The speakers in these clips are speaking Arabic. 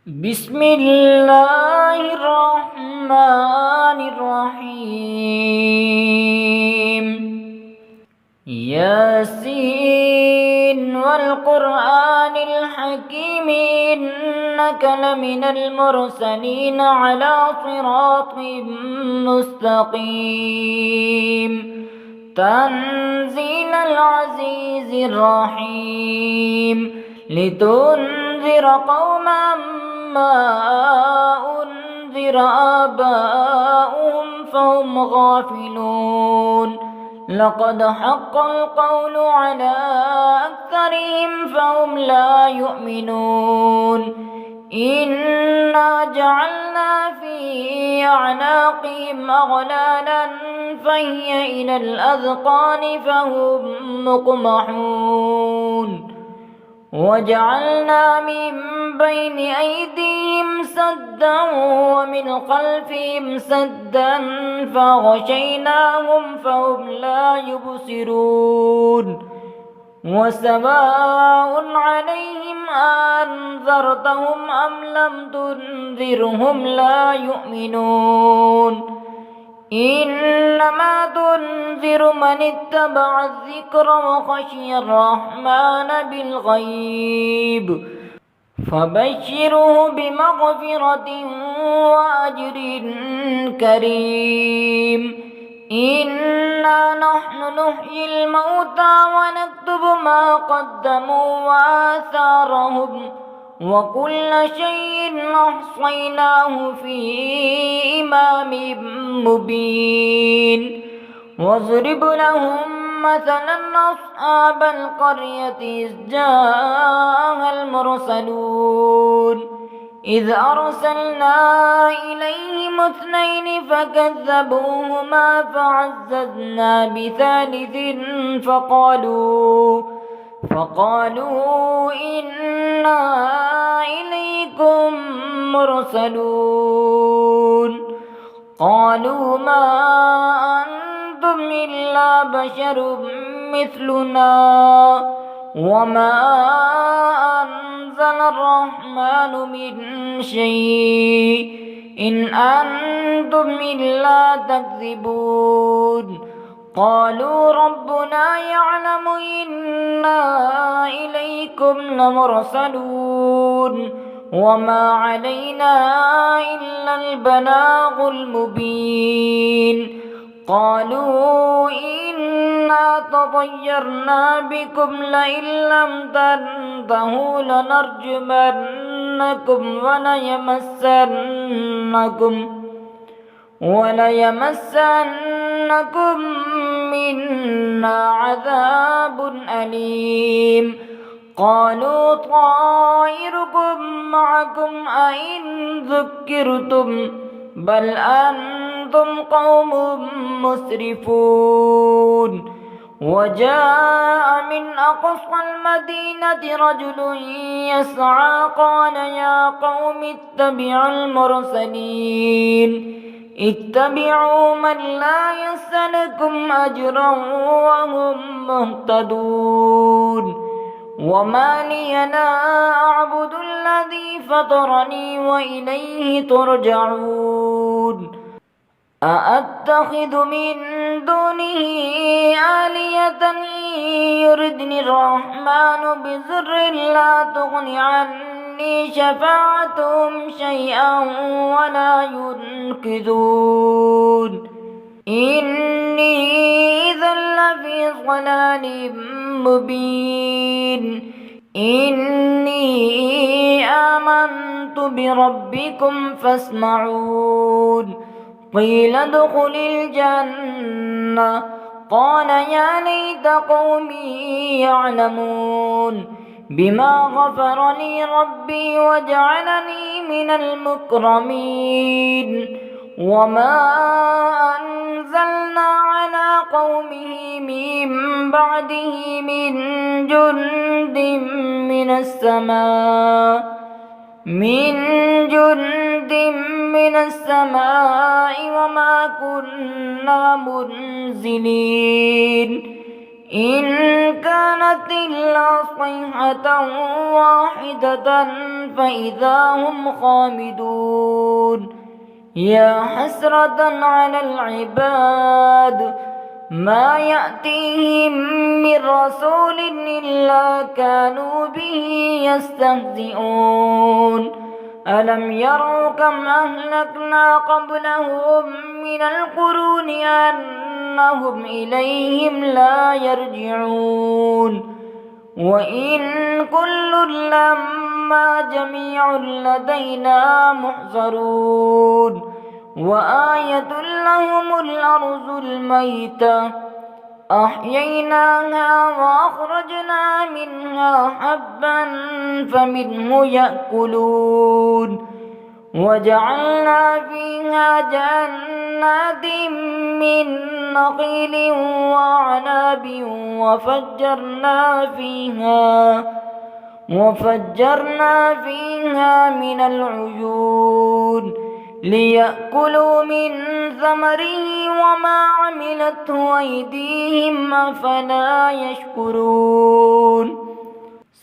بسم الله الرحمن الرحيم. ياسين والقرآن الحكيم إنك لمن المرسلين على صراط مستقيم. تنزيل العزيز الرحيم لتنذر قوما ما أنذر آباؤهم فهم غافلون. لقد حق القول على أكثرهم فهم لا يؤمنون. إنا جعلنا في أعناقهم أغلالا فهي إلى الأذقان فهم مقمحون. وجعلنا من بين أيديهم سدا ومن خلفهم سدا فغشيناهم فهم لا يبصرون. وسواء عليهم أنذرتهم أم لم تنذرهم لا يؤمنون. إنما تنذر من اتبع الذكر وخشي الرحمن بالغيب فبشره بمغفرة وأجر كريم. إنا نحن نحيي الموتى ونكتب ما قدموا وآثارهم وكل شيء أحصيناه في إمام مبين. واضرب لهم مثلا أصحاب القرية إذ جاءها المرسلون إذ أرسلنا إليهم اثنين فكذبوهما فعززنا بثالث فقالوا إنا إليكم مرسلون. قالوا ما أنتم إلا بشر مثلنا وما أنزل الرحمن من شيء إن أنتم إلا تكذبون. قالوا ربنا يعلم إنا إليكم لمرسلون وما علينا إلا البلاغ المبين. قالوا إنا تطيرنا بكم لئن لم تنتهوا لنرجمنكم وليمسنكم منا عذاب أليم. قالوا طائركم معكم أئن ذكرتم بل أنتم قوم مسرفون. وجاء من أقصى المدينة رجل يسعى قال يا قوم اتبعوا المرسلين اتبعوا من لا يسألكم أجرا وهم مهتدون. وما لي لا أعبد الذي فطرني وإليه ترجعون. أأتخذ من دونه آلهة يردني الرحمن بضر لا تغن عني شفاعتهم شيئا ولا ينقذون. إني إذا لفي ضلال مبين. إني آمنت بربكم فاسمعون. قيل ادخل الجنة قال يا ليت قومي يعلمون بما غفر لي ربي وجعلني من المكرمين. وما أنزلنا على قومه من بعده من جند من السماء وما كنا منزلين. إن كانت إلا صيحة واحدة فإذا هم خامدون يا حسرة على العباد ما يأتيهم من رسول إلا كانوا به يستهزئون ألم يروا كم أهلكنا قبلهم من القرون أنهم إليهم لا يرجعون وإن كل لما جميع لدينا محضرون وآية لهم الأرض الميتة أحييناها وأخرجنا منها حبا فمنه يأكلون وجعلنا فيها جنات من نخيل وأعناب وفجرنا فيها من العيون ليأكلوا من ثمره وما عملته أيديهم أفلا يشكرون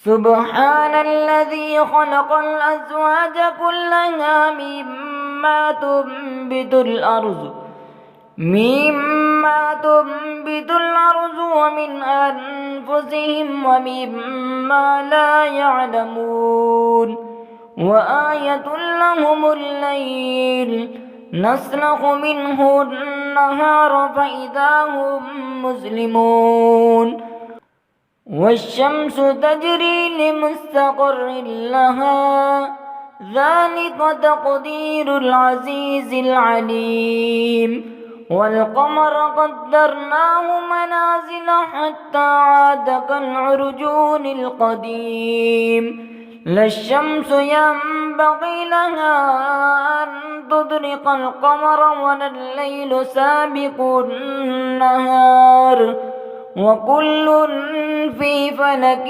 سبحان الذي خلق الأزواج كلها مما تنبت الأرض ومن أنفسهم ومما لا يعلمون وآية لهم الليل نسلخ منه النهار فإذا هم مظلمون والشمس تجري لمستقر لها ذلك تقدير العزيز العليم والقمر قدرناه منازل حتى عاد كالعرجون القديم لا الشمس ينبغي لها أن تدرك القمر ولا الليل سابق النهار وكل في فلك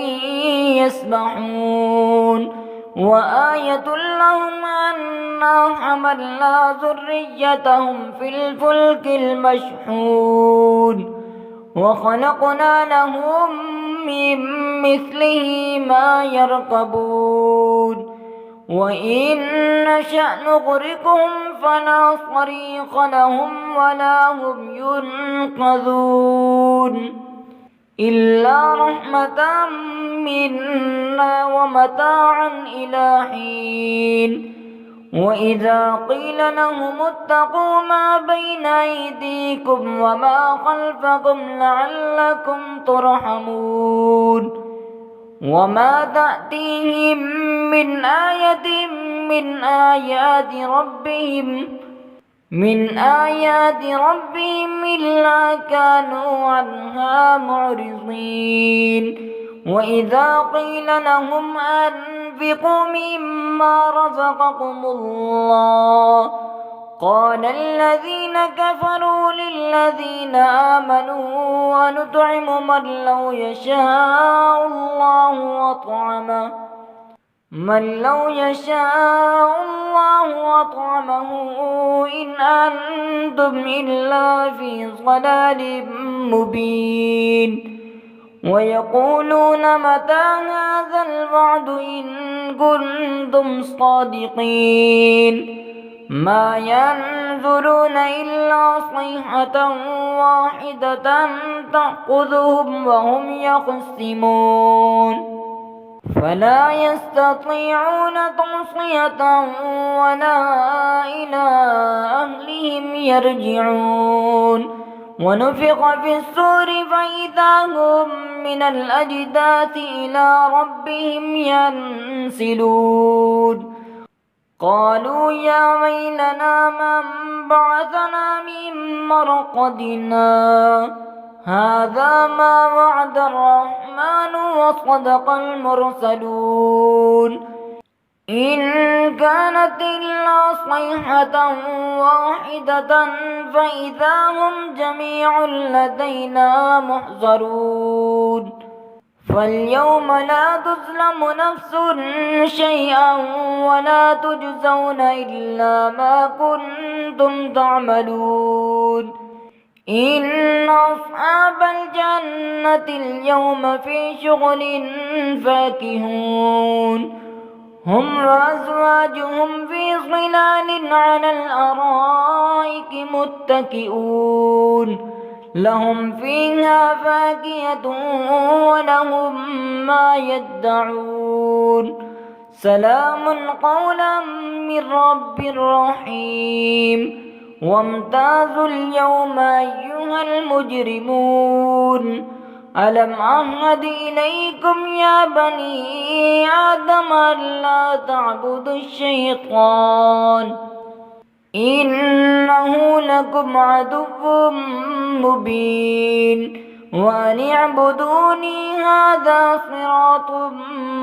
يسبحون وآية لهم أنا حملنا ذريتهم في الفلك المشحون وخلقنا لهم من مثله ما يركبون وإن نشأ نغرقهم فلا صريخ لهم ولا هم ينقذون إلا رحمة منا ومتاعا إلى حين وإذا قيل لهم اتقوا ما بين أيديكم وما خلفكم لعلكم ترحمون وما تأتيهم من آية من آيات ربهم إلا كانوا عنها معرضين وإذا قيل لهم أنفقوا مما رزقكم الله قال الذين كفروا للذين آمنوا ونطعم من لو يشاء الله أطعمه إن أنتم إلا في ضلال مبين ويقولون متى هذا الوعد إن كنتم صادقين ما ينظرون إلا صيحة واحدة تأخذهم وهم يخصمون فلا يستطيعون توصية ولا إلى أهلهم يرجعون ونفخ في الصور فإذا هم من الأجداث إلى ربهم ينسلون قالوا يا ويلنا من بعثنا من مرقدنا هذا ما وعد الرحمن وصدق المرسلون إن كانت إلا صيحة واحدة فإذا هم جميع لدينا محضرون فاليوم لا تظلم نفس شيئا ولا تجزون إلا ما كنتم تعملون إن أصحاب الجنة اليوم في شغل فاكهون هم وأزواجهم في ظلال على الأرائك متكئون لهم فيها فاكهة ولهم ما يدعون سلام قولا من رب رحيم وامتازوا اليوم أيها المجرمون ألم أعهد إليكم يا بني آدم ألا تعبدوا الشيطان إنه لكم عدو مبين وأن اعبدوني هذا صراط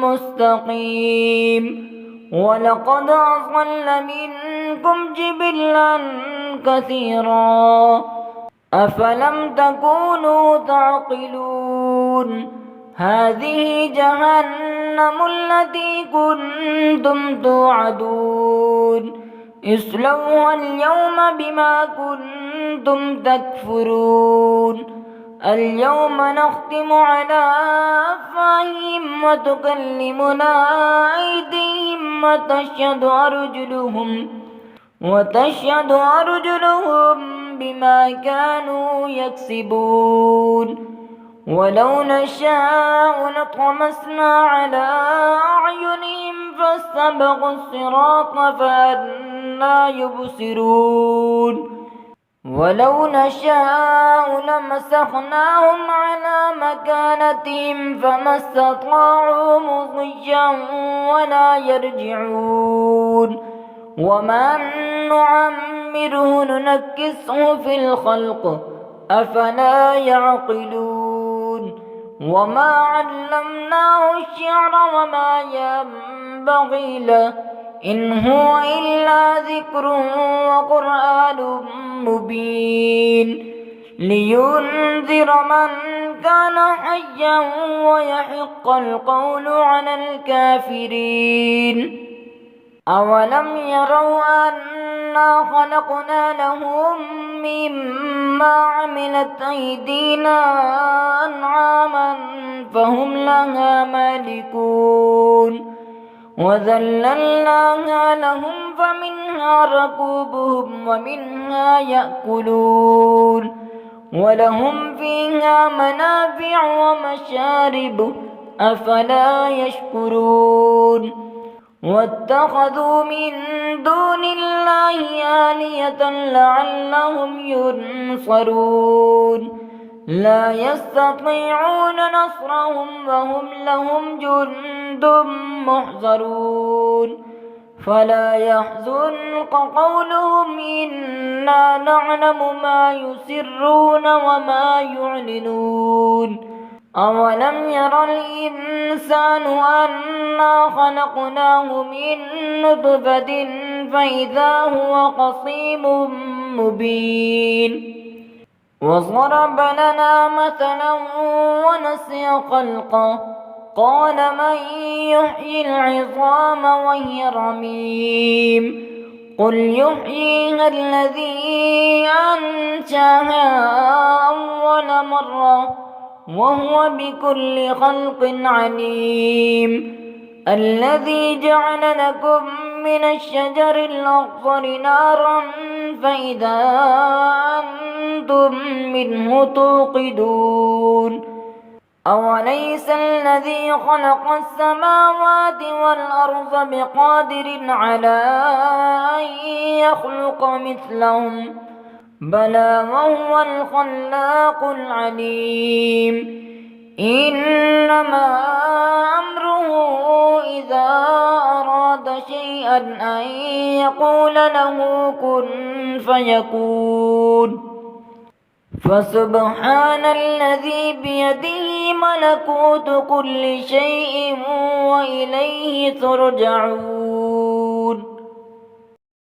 مستقيم ولقد أضل منكم جبلا كثيرا أفلم تكونوا تعقلون هذه جهنم التي كنتم توعدون اصلوها اليوم بما كنتم تكفرون اليوم نختم على أفواههم وتكلمنا أيديهم وتشهد أرجلهم بما كانوا يكسبون ولو نشاء لطمسنا على أعينهم فاستبقوا الصراط فأنى يبصرون ولو نشاء لمسخناهم على مكانتهم فما استطاعوا مضيا ولا يرجعون وما نعمره ننكسه في الخلق أفلا يعقلون وما علمناه الشعر وما ينبغي له إن هو إلا ذكر وقرآن مبين لينذر من كان حيا ويحق القول على الكافرين أولم يروا أنا خلقنا لهم مما عملت أيدينا أنعاما فهم لها مالكون وذللناها لهم فمنها ركوبهم ومنها يأكلون ولهم فيها منافع ومشارب أفلا يشكرون واتخذوا من دون الله آلهة لعلهم ينصرون لا يستطيعون نصرهم وهم لهم جند محضرون فلا يحزنك قولهم إنا نعلم ما يسرون وما يعلنون أولم ير الإنسان أنا خلقناه من نطفة فإذا هو خصيم مبين وضرب لنا مثلا ونسي خلقه قال من يحيي العظام وهي رميم قل يحييها الذي أنشاها أول مرة وهو بكل خلق عليم الذي جعل لكم من الشجر الأخضر نارا فإذا أنتم منه توقدون أوليس الذي خلق السماوات والأرض بقادر على أن يخلق مثلهم بلى وهو الخلاق العليم إنما أمره إذا أراد شيئا أن يقول له كن فيكون فسبحان الذي بيده ملكوت كل شيء وإليه ترجعون